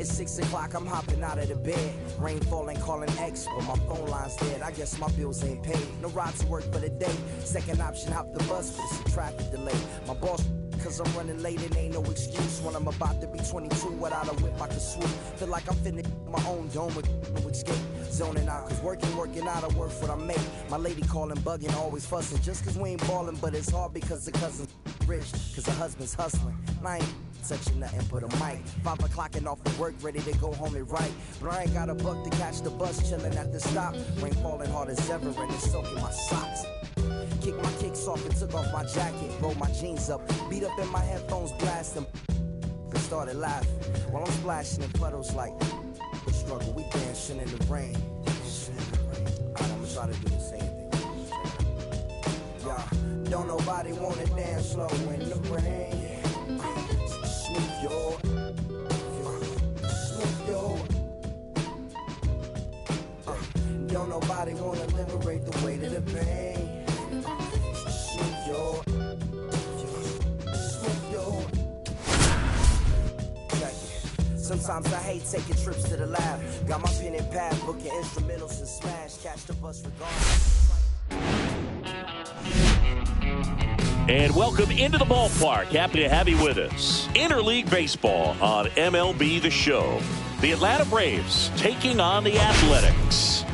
It's 6 o'clock, I'm hopping out of the bed. Rain falling, calling X, but my phone line's dead. I guess my bills ain't paid. No ride to work for the day. Second option, hop the bus, but it's a traffic delay. My boss, cause I'm running late, it ain't no excuse. When I'm about to be 22, without a whip I can swoop. Feel like I'm finna my own dome with no escape. Zoning out, cause working out, I work what I make. My lady calling, bugging, always fussing. Just cause we ain't ballin', but it's hard because the cousin's rich. Cause the husband's hustling. And I ain't touching nothing but a mic. 5 o'clock and off of work, ready to go home and write. But I ain't got a buck to catch the bus, chillin' at the stop. Rain falling hard as ever and it's soaking my socks. Kicked my kicks off and took off my jacket. Rolled my jeans up, beat up in my headphones, blasting. They started laughing while I'm splashing in puddles like the struggle. We dancing in the rain. Alright, I'ma try to do the same thing. Yeah, don't nobody wanna dance slow in the rain. Smooth your, smooth your. Don't nobody wanna liberate the weight of the pain. Smooth your, smooth your. Sometimes I hate taking trips to the lab. Got my pen and pad, booking instrumentals and smash. Catch the bus regardless. And welcome into the ballpark. Happy to have you with us. Interleague Baseball on MLB The Show. The Atlanta Braves taking on the Athletics.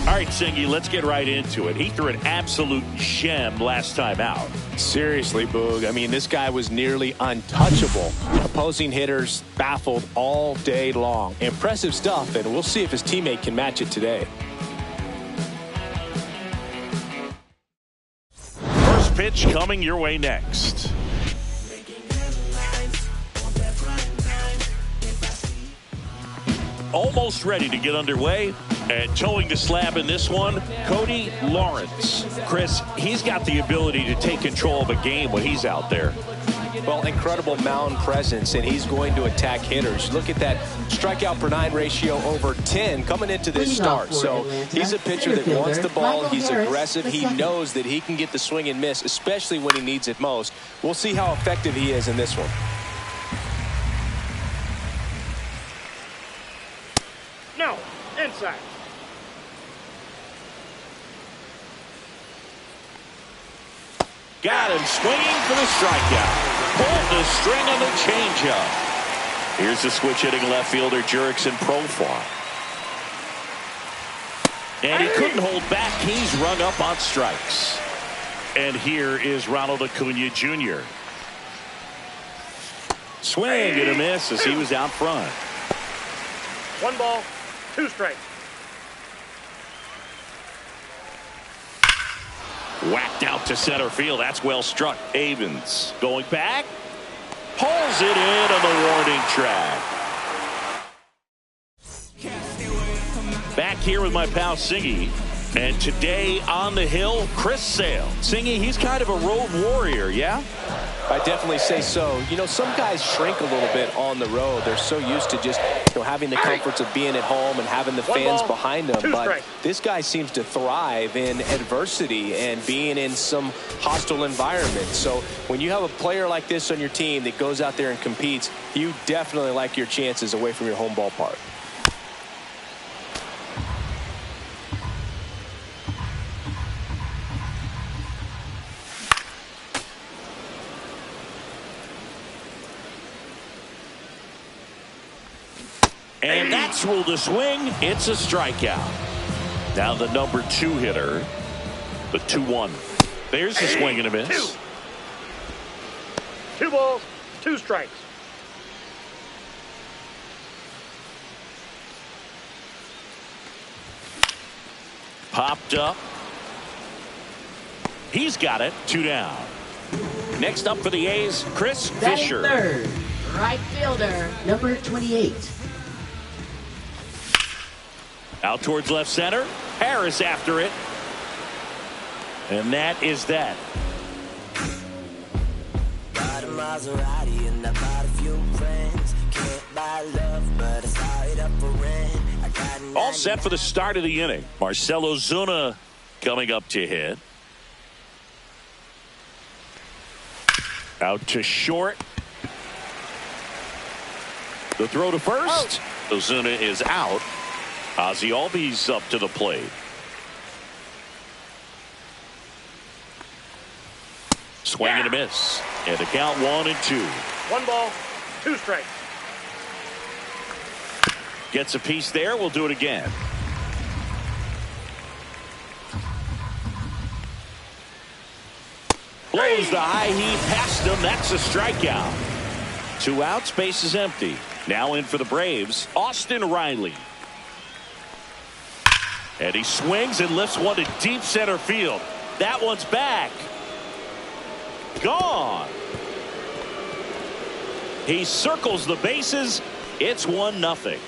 All right, Singy, let's get right into it. He threw an absolute gem last time out. Seriously, Boog. I mean, this guy was nearly untouchable. Opposing hitters baffled all day long. Impressive stuff, and we'll see if his teammate can match it today. First pitch coming your way next. Almost ready to get underway. And towing the slab in this one, Cody Lawrence. Chris, he's got the ability to take control of a game when he's out there. Well, incredible mound presence, and he's going to attack hitters. Look at that strikeout per 9 ratio over 10 coming into this start. So he's a pitcher that wants the ball. He's aggressive. He knows that he can get the swing and miss, especially when he needs it most. We'll see how effective he is in this one. No, inside. Got him swinging for the strikeout. Pulled the string on the changeup. Here's the switch hitting left fielder Jurickson Profar. And he couldn't hold back. He's rung up on strikes. And here is Ronald Acuna Jr. Swing and a miss as he was out front. 1 ball, 2 strikes. Whacked out to center field. That's well struck. Avens going back. Pulls it in on the warning track. Back here with my pal Singy. And today on the hill, Chris Sale. Singy, he's kind of a road warrior, yeah? I definitely say so. You know, some guys shrink a little bit on the road. They're so used to just, having the comforts of being at home and having the fans behind them. But this guy seems to thrive in adversity and being in some hostile environment. So when you have a player like this on your team that goes out there and competes, you definitely like your chances away from your home ballpark. And that's ruled a swing. It's a strikeout. Now the number 2 hitter, the 2-1. There's the swing and a miss. 2 balls, 2 strikes. Popped up. He's got it. 2 down. Next up for the A's, Chris Fisher. Third, right fielder, number 28. Out towards left center. Harris after it. And that is that. Got a Maserati and I bought a few friends. Can't buy love, but I saw it up for rent. I got all set for the start of the inning. Marcell Ozuna coming up to hit. Out to short. The throw to first. Ozuna is out. Ozzie Albies up to the plate. Swing and a miss. And the count 1-2. 1 ball, 2 strikes. Gets a piece there. We'll do it again. Blows the high heat past him. That's a strikeout. 2 outs. Base is empty. Now in for the Braves, Austin Riley. And he swings and lifts one to deep center field. That one's back. Gone. He circles the bases. It's 1-0.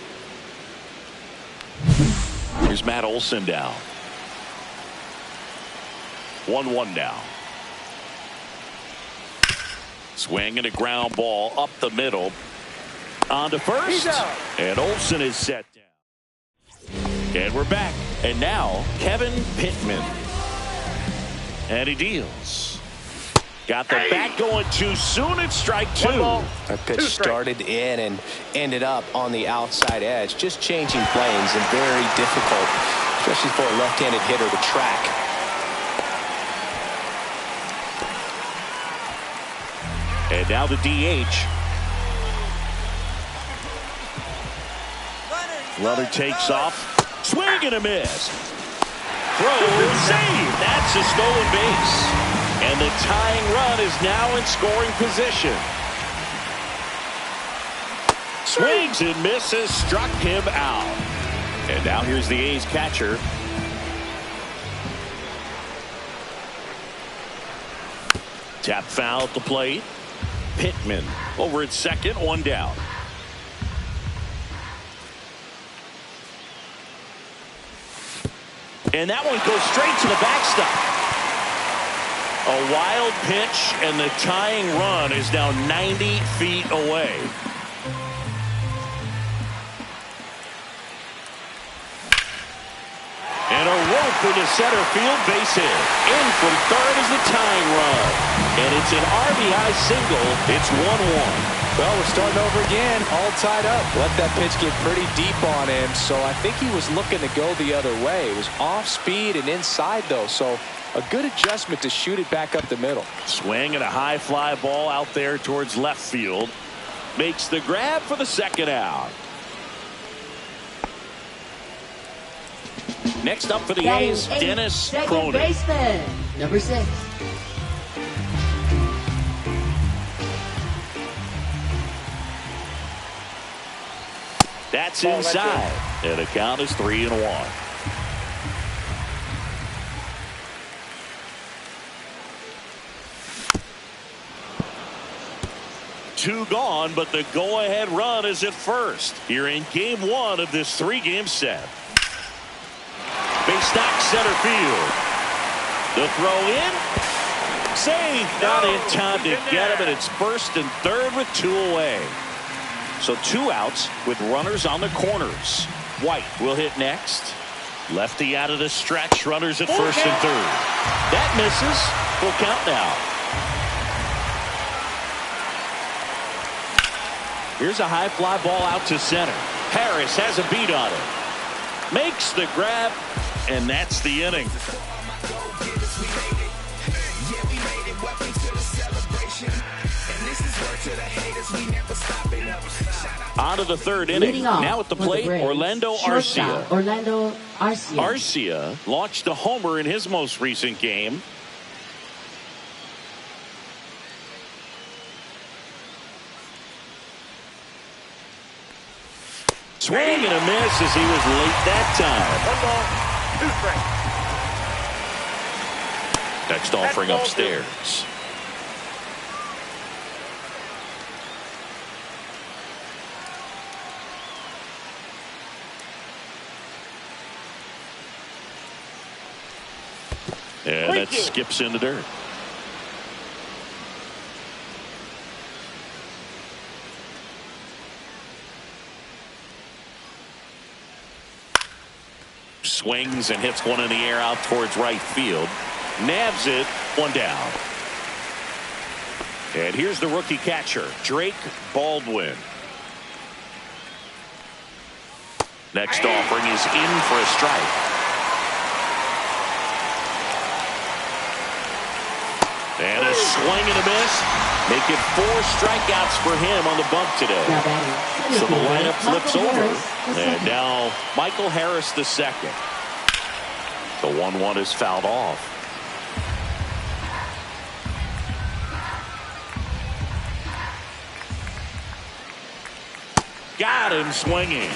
Here's Matt Olson down. 1-1 now. Swing and a ground ball up the middle. On to first. And Olson is set down. And we're back. And now Kevin Pittman. And he deals. Got the bat going too soon. It's strike 2. That pitch started in and ended up on the outside edge. Just changing planes and very difficult, especially for a left-handed hitter to track. And now the DH. Runner takes off. Swing and a miss. Throw save. That's a stolen base. And the tying run is now in scoring position. Swings and misses. Struck him out. And now here's the A's catcher. Tap foul at the plate. Pittman over at second, 1 down. And that one goes straight to the backstop. A wild pitch, and the tying run is now 90 feet away. And a rope into center field, base hit. In from third is the tying run. And it's an RBI single. It's 1-1. Well, we're starting over again, all tied up. Let that pitch get pretty deep on him, so I think he was looking to go the other way. It was off speed and inside, though, so a good adjustment to shoot it back up the middle. Swing and a high fly ball out there towards left field. Makes the grab for the second out. Next up for the A's, Dennis Cronin. Baseman, number 6. That's inside. And the count is 3-1. Two gone, but the go-ahead run is at first. Here in game 1 of this 3-game set. Base knock center field. The throw in. Save. Not in time to get him, and it's first and third with 2 away. So 2 outs with runners on the corners. White will hit next. Lefty out of the stretch. Runners at first and third. That misses. Full count now. Here's a high fly ball out to center. Harris has a beat on it. Makes the grab, and that's the inning. On to the third inning. Now at the plate, Orlando Arcia. Arcia launched a homer in his most recent game. Swing and a miss as he was late that time. 1 ball, 2 strikes. Next offering upstairs. And that skips in the dirt. Swings and hits one in the air out towards right field. Nabs it, 1 down. And here's the rookie catcher, Drake Baldwin. Next offering is in for a strike. And a swing and a miss. Make it 4 strikeouts for him on the bump today. So the lineup flips over. And now Michael Harris the second. The 1-1 is fouled off. Got him swinging.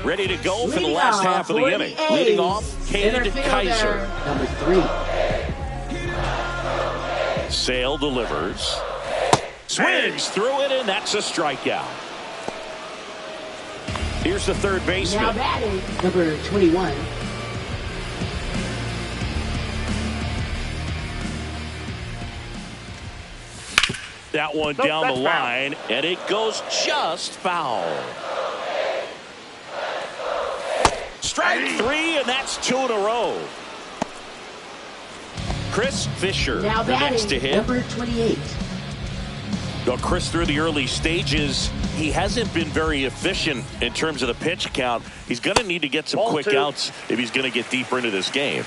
Ready to go for the last half of the inning. Leading off, Cade Kaiser. Number 3. Sale delivers. Swings through it, and that's a strikeout. Here's the third baseman. Now batting, number 21. That one down the line, and it goes just foul. Strike 3, and that's 2 in a row. Chris Fisher, Now the next to batting, hit. number 28. Well, Chris, through the early stages, he hasn't been very efficient in terms of the pitch count. He's going to need to get some quick outs if he's going to get deeper into this game.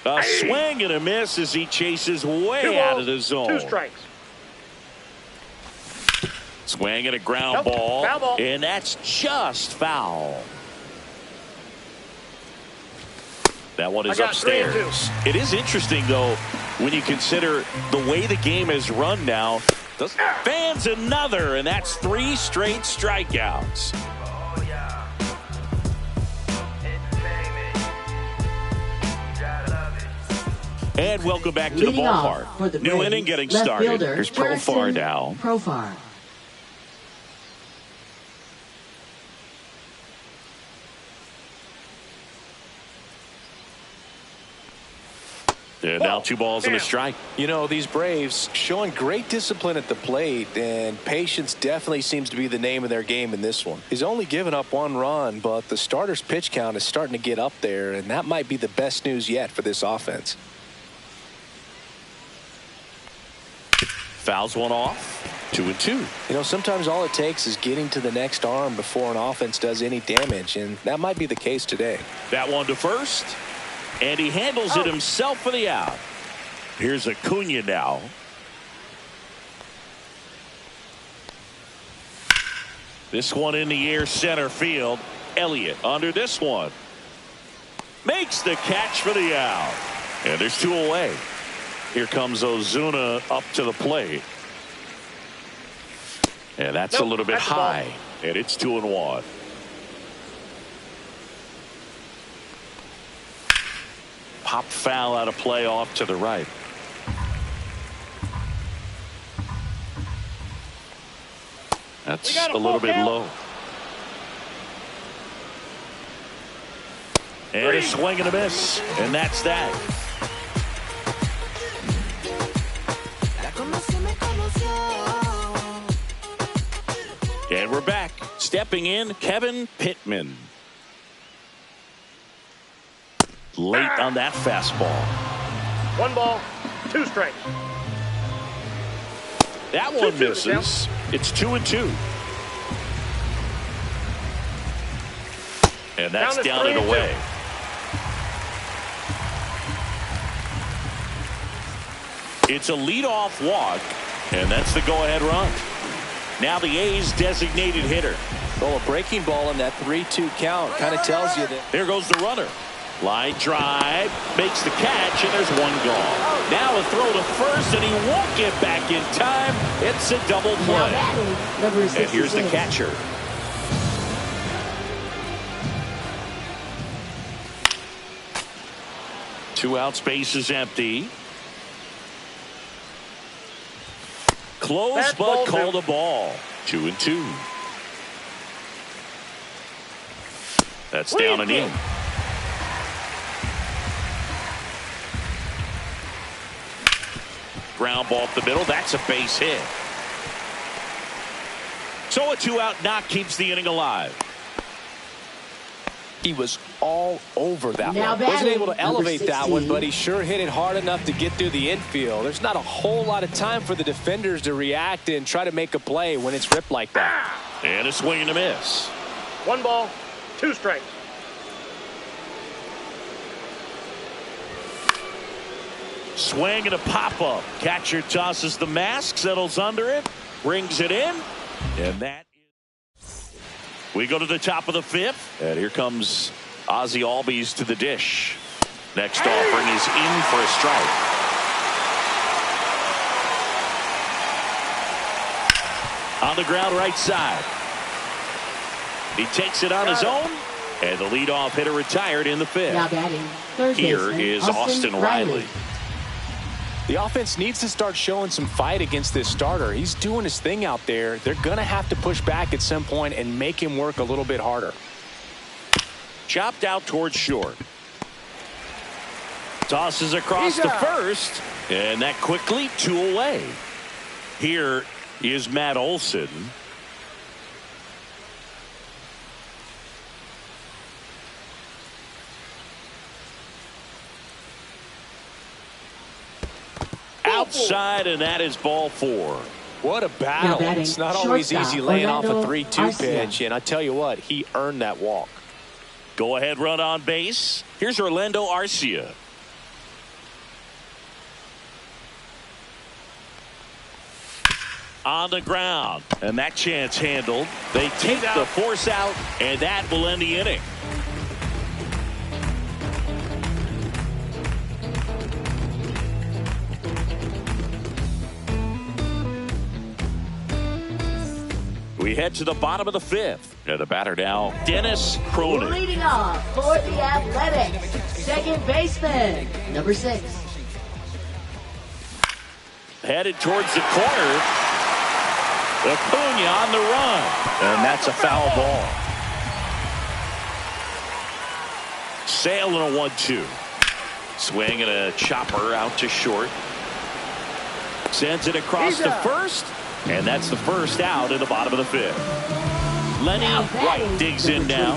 A swing and a miss as he chases way out of the zone. 2 strikes. Swing and a ground ball, and that's just foul. That one is upstairs. It is interesting, though, when you consider the way the game is run now. The fans another, and that's 3 straight strikeouts. And welcome back to the ballpark. New inning getting started. Here's Profar now. Profar. And now 2 balls and a strike. You know, these Braves showing great discipline at the plate, and patience definitely seems to be the name of their game in this one. He's only given up 1 run, but the starter's pitch count is starting to get up there, and that might be the best news yet for this offense. Fouls one off. 2-2. You know, sometimes all it takes is getting to the next arm before an offense does any damage, and that might be the case today. That one to first. And he handles it himself for the out. Here's Acuna now. This one in the air, center field. Elliott under this one. Makes the catch for the out. And there's 2 away. Here comes Ozuna up to the plate. And that's a little bit high. And it's 2-1. Pop foul out of play off to the right. That's a little bit low. And a swing and a miss. And that's that. And we're back. Stepping in, Kevin Pittman. Late on that fastball. 1 ball, 2 strikes. That one misses. It's 2-2. And that's down and away. It's a leadoff walk, and that's the go-ahead run. Now the A's designated hitter. Well, a breaking ball in that 3-2 count kind of tells you that. Here goes the runner. Line drive, makes the catch, and there's 1 gone. Now a throw to first, and he won't get back in time. It's a double play. And here's the catcher. Two outs, base is empty. Close, but called a ball. 2-2. That's down and in. Ground ball up the middle. That's a base hit. So a 2-out knock keeps the inning alive. He was all over that Now one. Wasn't batting, able to elevate number that one, 16. but he sure hit it hard enough to get through the infield. There's not a whole lot of time for the defenders to react and try to make a play when it's ripped like that. And a swing and a miss. 1 ball, 2 strikes. Swing and a pop-up. Catcher tosses the mask, settles under it, brings it in, and that is... We go to the top of the 5th, and here comes Ozzie Albies to the dish. Next offering is in for a strike. On the ground right side. He takes it on his own, and the leadoff hitter retired in the 5th. Now batting, third Here baseman, is Austin Riley. The offense needs to start showing some fight against this starter. He's doing his thing out there. They're going to have to push back at some point and make him work a little bit harder. Chopped out towards short. Tosses across to first, and that quickly 2 away. Here is Matt Olson. Outside, and that is ball 4. What a battle. batting, It's not always shortstop, easy laying off a Orlando 3-2 Arcia. pitch, and I tell you what, he earned that walk. Go ahead run on base. Here's Orlando Arcia. On the ground, and that chance handled. They take the force out, and that will end the inning. We head to the bottom of the 5th. And the batter now, Dennis Cronin. Leading off for the Athletics, second baseman, number 6. Headed towards the corner. Acuna on the run. And that's a foul ball. Sale and a 1-2. Swing and a chopper out to short. Sends it across to first. And that's the first out in the bottom of the 5th. Lenny Wright digs in now.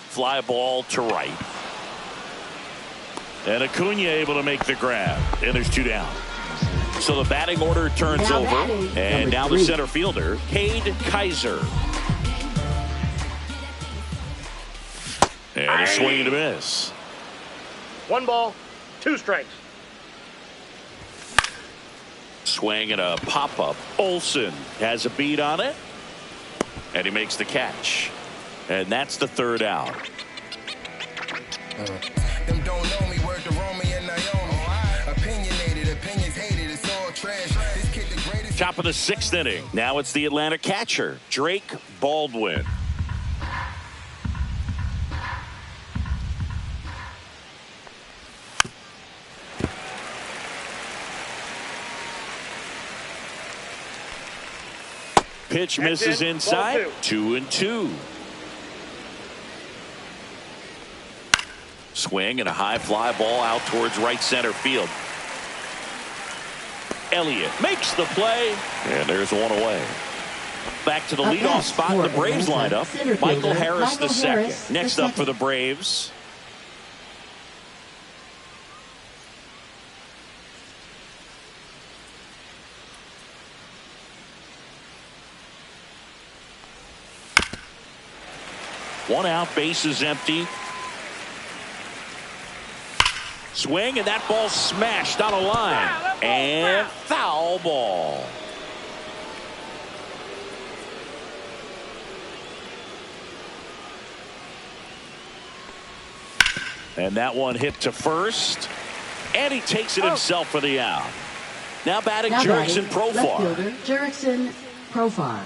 Fly ball to right. And Acuna able to make the grab. And there's 2 down. So the batting order turns over. And now the center fielder, Cade Kaiser. And a swing and a miss. 1 ball, 2 strikes. Swing and a pop-up. Olson has a beat on it. And he makes the catch. And that's the 3rd out. Them don't know me, word to Romy and Naomi. Opinionated, opinions hated, it's all trash. This kid the greatest. Top of the 6th inning. Now it's the Atlanta catcher, Drake Baldwin. Pitch misses inside. 2-2. Swing and a high fly ball out towards right center field. Elliott makes the play, and there's 1 away. Back to the leadoff spot in the Braves lineup. Michael Harris the second. Next up for the Braves. One out, base is empty. Swing, and that ball smashed on a line. And foul ball. And that one hit to first. And he takes it himself for the out. Now batting Jurickson Profar. Jurickson Profar.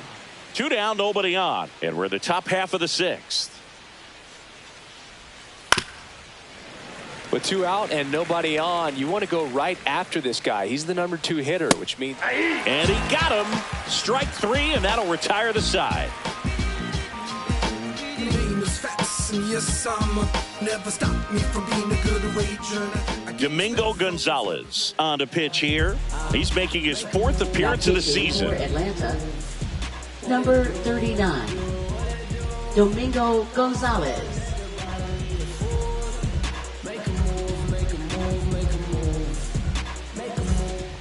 2 down, nobody on. And we're in the top half of the 6th. With 2 out and nobody on, you want to go right after this guy. He's the number 2 hitter, which means... And he got him. Strike 3, and that'll retire the side. Domingo Gonzalez on to pitch here. He's making his 4th appearance of the season. Atlanta. number 39, Domingo Gonzalez.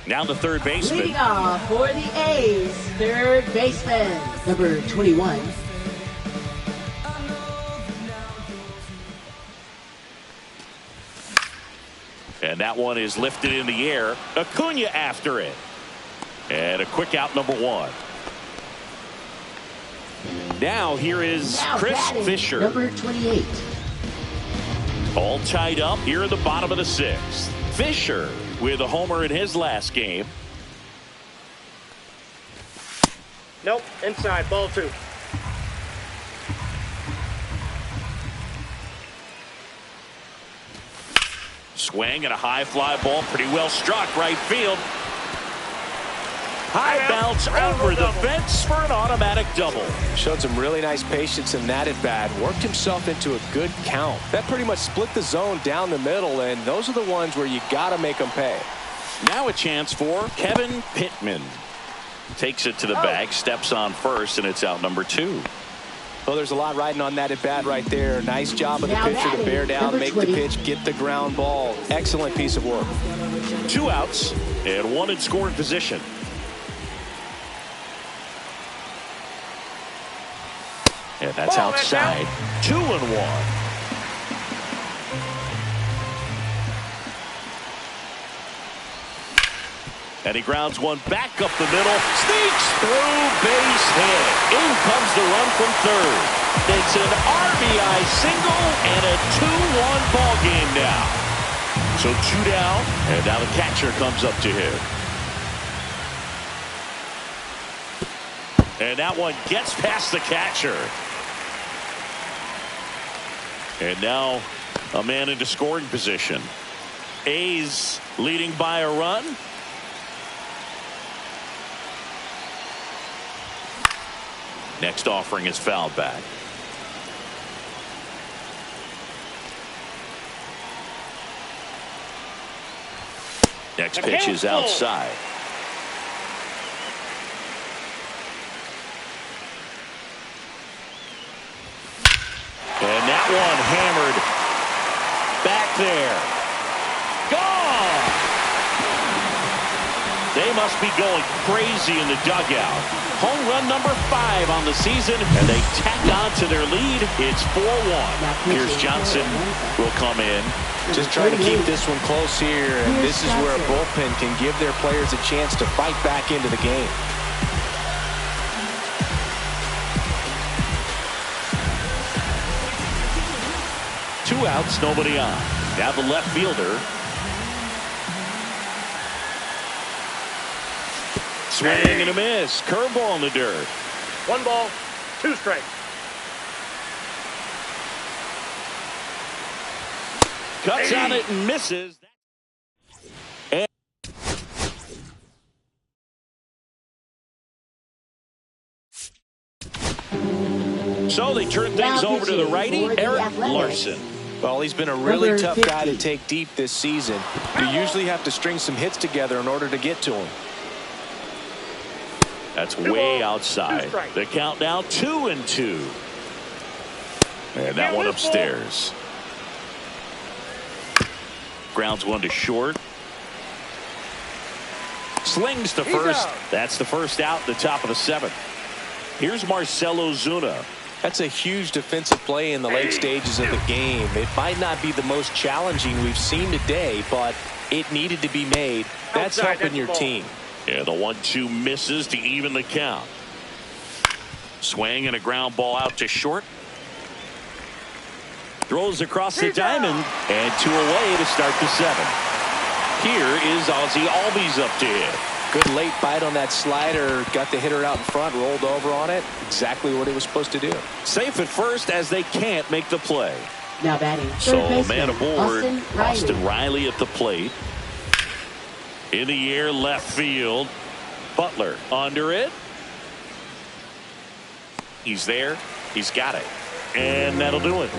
Now the third baseman. Leading off for the A's, third baseman, number 21. And that one is lifted in the air. Acuna after it. And a quick out, number 1. Now here is Chris Fisher. Number 28. All tied up here in the bottom of the 6th. Fisher with a homer in his last game. Nope, inside, ball 2. Swing and a high fly ball, pretty well struck, right field. High bounce over the fence for an automatic double. Showed some really nice patience in that at bat. Worked himself into a good count. That pretty much split the zone down the middle, and those are the ones where you got to make them pay. Now a chance for Kevin Pittman. Takes it to the bag, steps on first, and it's out number 2. Well, there's a lot riding on that at bat right there. Nice job of the pitcher to bear down, make the pitch, get the ground ball. Excellent piece of work. 2 outs and 1 in scoring position. And that's outside. 2-1. And he grounds one back up the middle. Sneaks through, base hit. In comes the run from third. It's an RBI single and a 2-1 ball game now. So 2 down, and now the catcher comes up to him. And that one gets past the catcher. And now a man into scoring position. A's leading by a run. Next offering is fouled back. Next pitch is outside. And that one hammered back there. Gone! They must be going crazy in the dugout. Home run number 5 on the season, and they tack on to their lead. It's 4-1. Here's Johnson will come in. Just trying to keep this one close here, and this is where a bullpen can give their players a chance to fight back into the game. Two outs, nobody on. Now the left fielder. Swing and a miss. Curveball in the dirt. 1 ball, 2 strikes. Cuts on it and misses. And so they turn things over to the righty, Eric Larson. Well, he's been a really tough guy to take deep this season. You usually have to string some hits together in order to get to him. That's way outside. The count now 2-2. And that one upstairs. Grounds one to short. Slings to first. That's the first out, the top of the 7th. Here's Marcell Ozuna. That's a huge defensive play in the late stages of the game. It might not be the most challenging we've seen today, but it needed to be made. That's helping your team. Yeah, the 1-2 misses to even the count. Swing and a ground ball out to short. Throws across the diamond and 2 away to start the 7th. Here is Ozzy Albies up to hit. Good late bite on that slider. Got the hitter out in front, rolled over on it. Exactly what he was supposed to do. Safe at first as they can't make the play. Now batting. So man aboard. Austin Riley at the plate. In the air, left field. Butler under it. He's there. He's got it. And that'll do it.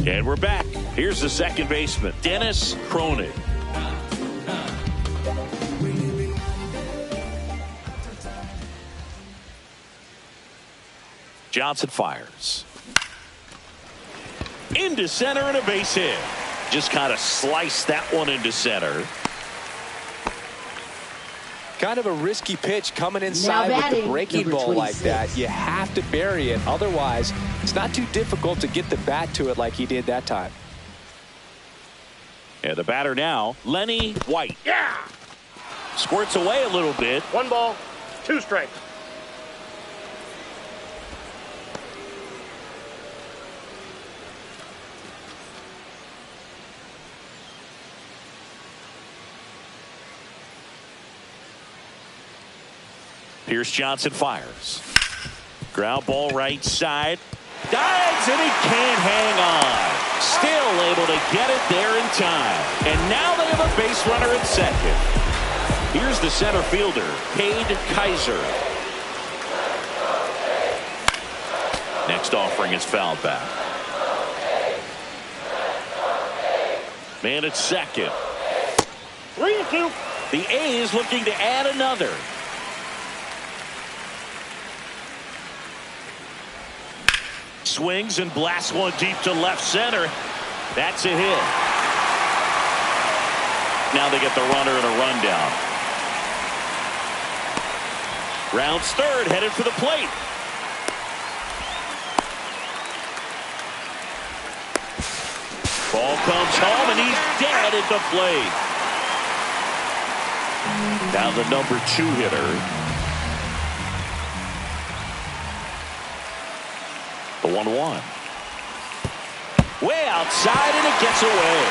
And we're back. Here's the second baseman, Dennis Cronin. Johnson fires. Into center and a base hit. Just kind of sliced that one into center. Kind of a risky pitch coming inside with the breaking ball like that. You have to bury it. Otherwise, it's not too difficult to get the bat to it like he did that time. And the batter now, Lenny White. Yeah! Squirts away a little bit. 1 ball, 2 strikes. Pierce Johnson fires. Ground ball right side. Dives and he can't hang on. Still able to get it there in time. And now they have a base runner at second. Here's the center fielder, Cade Kaiser. Next offering is fouled back. Man at second. 3-2. The A's looking to add another. Swings and blasts one deep to left center. That's a hit. Now they get the runner and a rundown. Rounds third, headed for the plate. Ball comes home and he's dead at the plate. Now the number 2 hitter. The 1-1. Way outside and it gets away.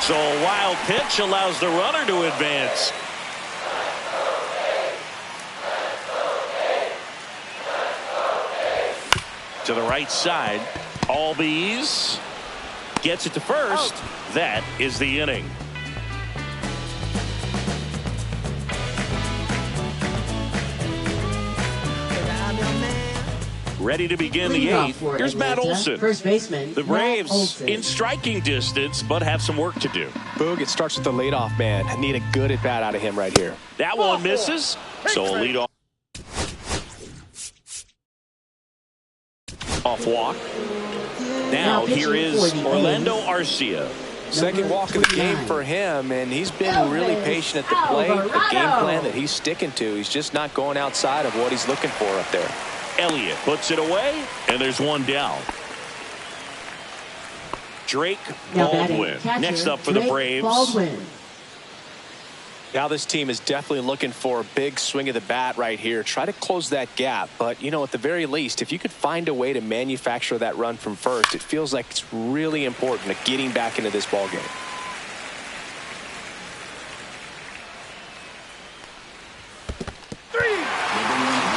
So a wild pitch allows the runner to advance. To the right side. Albies gets it to first. That is the inning. Ready to begin the 8th. Here's Matt Olson. First baseman. The Braves in striking distance, but have some work to do. Boog, it starts with the leadoff man. I need a good at bat out of him right here. That one misses. So a leadoff walk. Now here is Orlando Arcia. Second walk of the game for him, and he's been really patient at the plate. The game plan that he's sticking to, he's just not going outside of what he's looking for up there. Elliott puts it away, and there's one down. Drake Baldwin next up for the Braves. Now this team is definitely looking for a big swing of the bat right here. Try to close that gap, but you know, at the very least, if you could find a way to manufacture that run from first, it feels like it's really important to getting back into this ball game.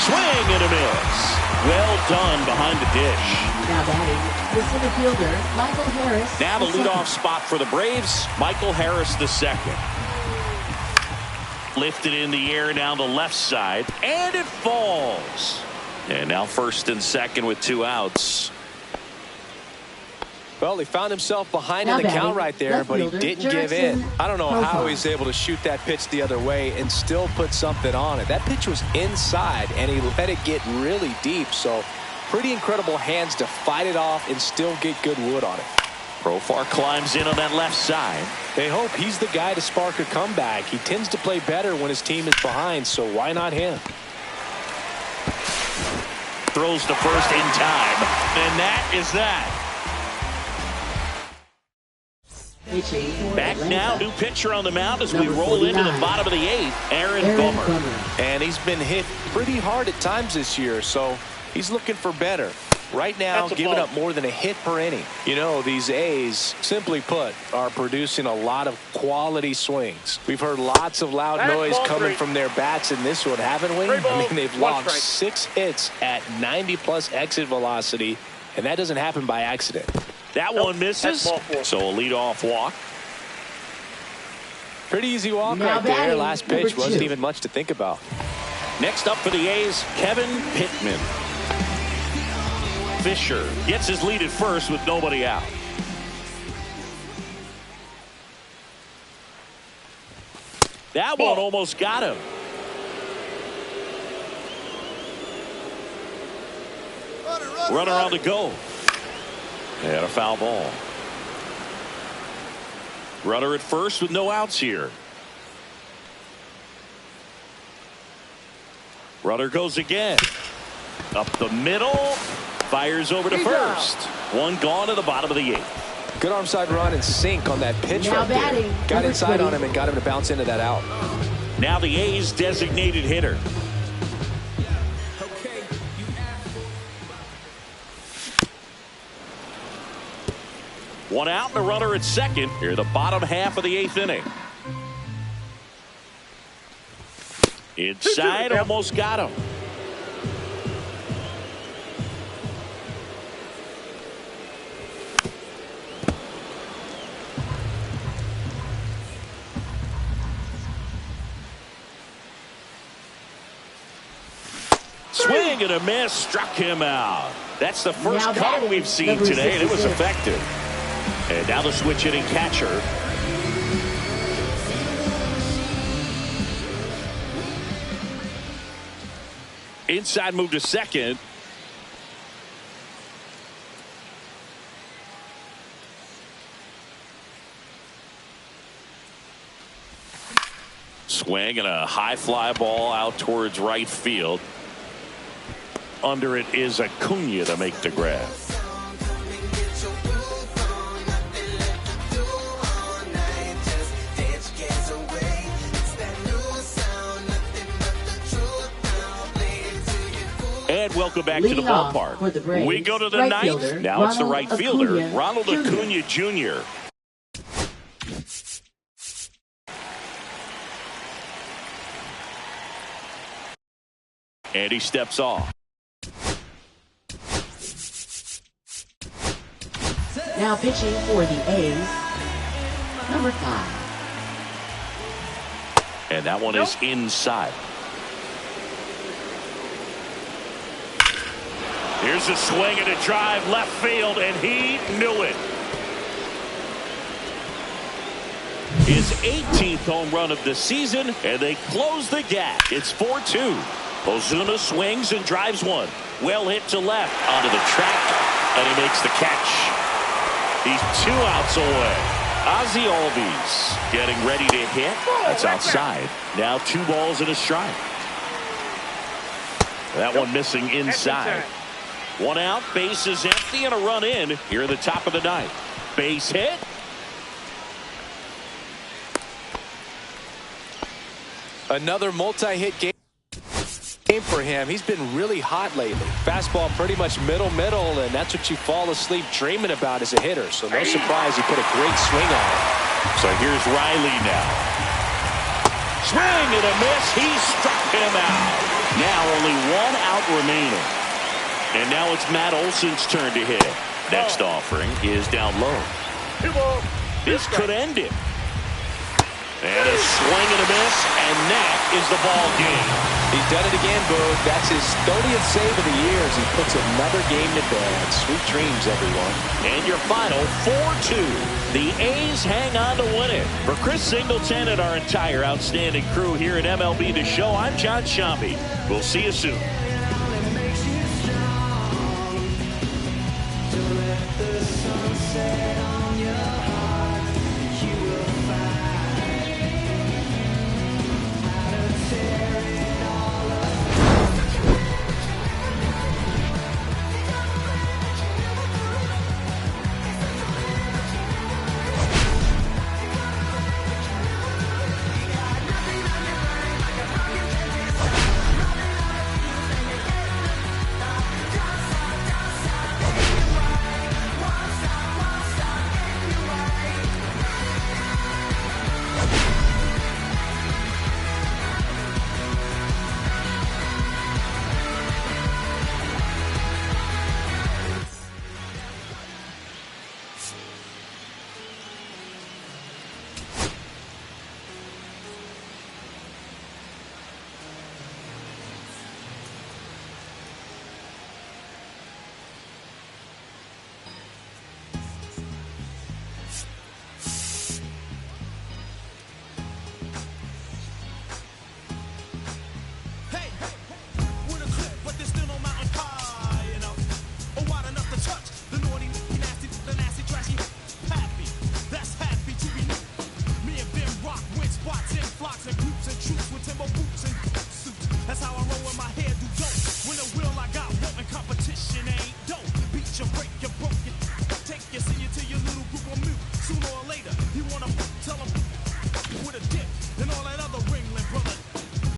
Swing and a miss. Well done behind the dish. Now batting, the center fielder, Michael Harris. Now the leadoff spot for the Braves, Michael Harris the second. Lifted in the air down the left side, and it falls. And now first and second with 2 outs. Well, he found himself behind in the count right there, but he didn't give in. I don't know how he's able to shoot that pitch the other way and still put something on it. That pitch was inside, and he let it get really deep. So pretty incredible hands to fight it off and still get good wood on it. Profar climbs in on that left side. They hope he's the guy to spark a comeback. He tends to play better when his team is behind, so why not him? Throws to first in time, and that is that. Back now, new pitcher on the mound as we roll into the bottom of the 8th, Aaron Bummer. And he's been hit pretty hard at times this year, so he's looking for better. Right now, giving up more than a hit per inning. You know, these A's, simply put, are producing a lot of quality swings. We've heard lots of loud noise coming from their bats in this one, haven't we? I mean, they've logged 6 hits at 90+ exit velocity, and that doesn't happen by accident. That one misses, so a leadoff walk. Pretty easy walk right there. Last pitch wasn't even much to think about. Next up for the A's, Kevin Pittman. Fisher gets his lead at first with nobody out. That one almost got him. Runner on the go. And a foul ball. Runner at first with no outs here. Runner goes again. Up the middle. Fires over to first. One gone at the bottom of the 8th. Good arm side run and sink on that pitch Now right batting, there. Got inside on him and got him to bounce into that out. Now the A's designated hitter. One out and a runner at second. Here the bottom half of the 8th inning. Inside, almost got him. Swing and a miss, struck him out. That's the first cut we've seen today, and it was effective. And now the switch hitting catcher. Inside move to second. Swing and a high fly ball out towards right field. Under it is Acuna to make the grab. And welcome back to the ballpark. We go to the ninth. Now it's the right fielder, Ronald Acuna Jr. And he steps off. Now pitching for the A's, number 5. And that one is inside. Here's a swing and a drive left field, and he knew it. His 18th home run of the season, and they close the gap. It's 4-2. Ozuna swings and drives one. Well hit to left onto the track, and he makes the catch. He's 2 outs away. Ozzy Albies getting ready to hit. That's outside. Now 2 balls and a strike. That one missing inside. 1 out, base is empty, and a run in here at the top of the 9th. Base hit. Another multi-hit game for him. He's been really hot lately. Fastball pretty much middle, and that's what you fall asleep dreaming about as a hitter. So no surprise he put a great swing on it. So here's Riley now. Swing and a miss. He struck him out. Now only 1 out remaining. And now it's Matt Olson's turn to hit. Next offering is down low. This could end it. And a swing and a miss, and that is the ball game. He's done it again, Boog. That's his 30th save of the year as he puts another game to bed. Sweet dreams, everyone. And your final 4-2. The A's hang on to win it. For Chris Singleton and our entire outstanding crew here at MLB The Show, I'm John Sciambi. We'll see you soon.